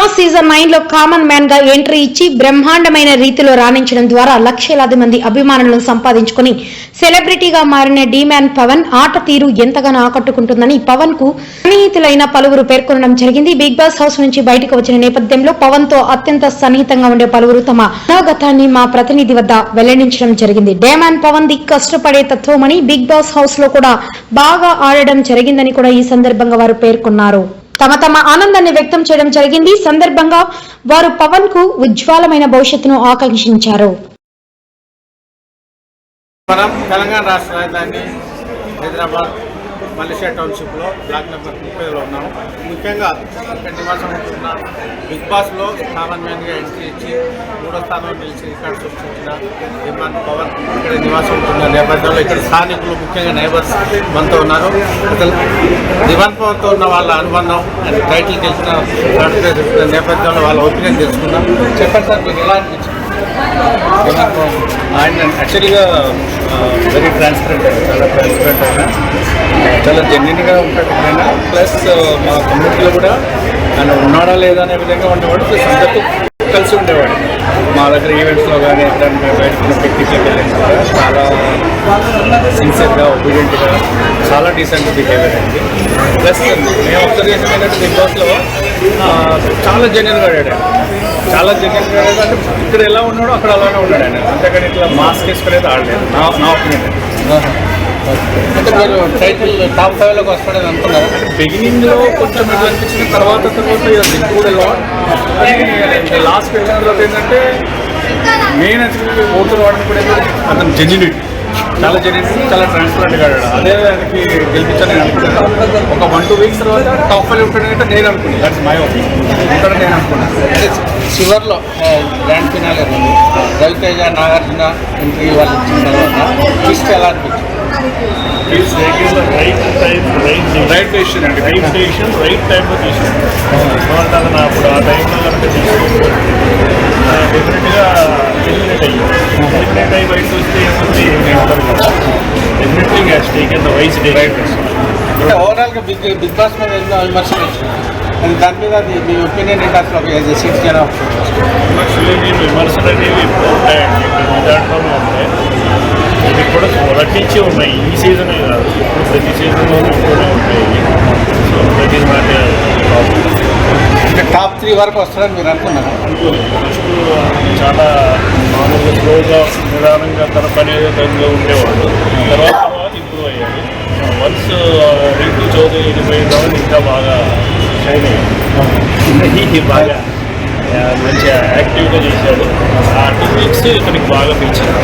Boss season 9 లో common man గా entry ఇచ్చి బ్రహ్మాండమైన రీతిలో రాణించడం ద్వారా లక్షలాది మంది అభిమానులను సంపాదించుకుని సెలబ్రిటీగా మారిన డీమ్యాన్ పవన్ ఆట తీరు ఎంతగానో ఆకట్టుకుంటుందని పవన్ కు సన్నిహితులైన పలువురు పేర్కొనడం జరిగింది. బిగ్ బాస్ హౌస్ నుంచి బయటకు వచ్చిన నేపథ్యంలో పవన్ తో అత్యంత సన్నిహితంగా ఉండే పలువురు తమ మనోగతాన్ని మా ప్రతినిధి వద్ద వెల్లడించడం జరిగింది. డీమ్యాన్ పవన్ ది కష్టపడే తత్వమని బిగ్ బాస్ హౌస్ లో కూడా బాగా ఆడడం జరిగిందని కూడా ఈ సందర్భంగా వారు పేర్కొన్నారు. తమ ఆనందాన్ని వ్యక్తం చేయడం జరిగింది. సందర్భంగా వారు పవన్ కు ఉజ్వలమైన భవిష్యత్తును ఆకాంక్షించారు. మనం తెలంగాణ రాష్ట్ర రాజధాని హైదరాబాద్ మలేషియా టౌన్షిప్లో బ్లాక్ నెంబర్ 30లో ఉన్నాము. ముఖ్యంగా ఇక్కడ నివాసం ఉంటున్న బిగ్ బాస్లో కామన్ మ్యాన్గా ఎంట్రీ ఇచ్చి 3వ స్థానంలో నిలిచి రికార్డు సృష్టించిన డీమ్యాన్ పవన్ ఇక్కడ నివాసం ఉంటున్న నేపథ్యంలో ఇక్కడ స్థానికులు ముఖ్యంగా నైబర్స్ మనతో ఉన్నారు. అసలు డీమ్యాన్ పవన్తో ఉన్న వాళ్ళ అనుబంధం అండ్ టైటిల్ గెలిచిన థర్డ్ ప్లేస్ వచ్చిన నేపథ్యంలో వాళ్ళ ఒపీనియన్ తెలుసుకుందాం. చెప్పండి సార్, మీకు ఎలా అనిపించింది? ఆయన యాక్చువల్గా వెరీ ట్రాన్స్పరెంట్, చాలా ట్రాన్స్పరెంట్ అయినా చాలా జెన్యున్గా ఉంటాడు. ఆయన ప్లస్ మా కమ్యూనిటీలో కూడా ఆయన ఉన్నాడా లేదా అనే విధంగా ఉండేవాడు. ప్లస్ అందరితో కలిసి ఉండేవాడు. మా దగ్గర ఈవెంట్స్లో కానీ ఎక్కడైనా బయటకున్న పిక్నిక్లకు వెళ్ళినా కూడా చాలా సిన్సియర్గా, ఒబీడియంట్గా, చాలా డీసెంట్గా బిహేవియర్ అయింది. ప్లస్ మేము అబ్జర్వ్ చేసిన ఏంటంటే బిగ్ బాస్లో చాలా జెన్యున్గా ఆడాడు. చాలా జెన్యున్గా ఆడాడు. అంటే ఇక్కడ ఎలా ఉన్నాడో అక్కడ అలానే ఉన్నాడు ఆయన. అంతేకాని ఇట్లా మాస్క్ వేసుకునేది ఆడలేదు నా ఒపీనియన్. అంటే మీరు టైటిల్ టాప్ 5లోకి వస్తాడని అనుకున్నారు. బిగినింగ్లో కొంచెం ఇట్లా అనిపించిన తర్వాత లాస్ట్ వెళ్ళిన తర్వాత ఏంటంటే మెయిన్ యాక్చువల్లీ ఓటర్ వాడిని కూడా అతను జెన్యునిటీ, చాలా జెన్యునిటీ, చాలా ట్రాన్స్పరెంట్గా ఆడాడు. అదే దానికి గెలిపించాలని అనుకున్నాను. ఒక 1-2 వీక్స్ తర్వాత టాప్ 5 ఉంటాడంటే నేను అనుకున్నాను. That's my opinion. ఉంటాడని నేను అనుకున్నాను. అంటే చివరిలో గ్రాండ్ ఫినాలే ఉంది, రవితేజ నాగార్జున ఎంట్రీ వాళ్ళు ఇచ్చిన తర్వాత ట్విస్ట్ ఎలా అనిపించింది? రైట్ డెసిషన్ అండి. రైట్ డెసిషన్, రైట్ టైంలో తీసుకుంటాను. అప్పుడు ఆ టైంలో కనుక తీసుకోకపోతే డెఫినెట్గా ఎలిమినేట్ అయ్యి బయటకు వస్తే ఏముంది definitely has taken the wise right decision. అంటే ఓవరాల్గా బిగ్ బాస్ మీద ఎన్నో విమర్శలు వచ్చినాయి. అది దాని మీద మీ ఒపీనియన్ ఏంటి? అసలు ఒక సిటిజన్ ఆఫ్ విమర్శలు అనేవి ఇప్పుడు ఉంటాయండి. ప్రతి దాంట్లోనూ ఉంటాయి. ఇవి కూడా మొదటి నుంచి ఉన్నాయి. ఈ సీజనే కాదు, ఇప్పుడు ప్రతి సీజన్లోనూ కూడా ఉంటాయి. సో దట్ ఈస్ నాట్ అంటే టాప్ 3 వరకు వస్తారని మీరు అనుకున్నారు? ఫస్ట్ చాలా మామూలుగా స్లోగా, నిదానంగా తన పని ఏదో టైంలో ఉండేవాడు. తర్వాత ఇంప్రూవ్ అయ్యాడు. వన్స్ రింకు చౌదరి వెళ్ళిపోయిన తర్వాత ఇంకా బాగా షైన్ అయ్యాడు. బాగా మంచిగా యాక్టివ్గా చేశాడు. ఆ 2 వీక్స్ ఇతనికి బాగా పిలిచారు.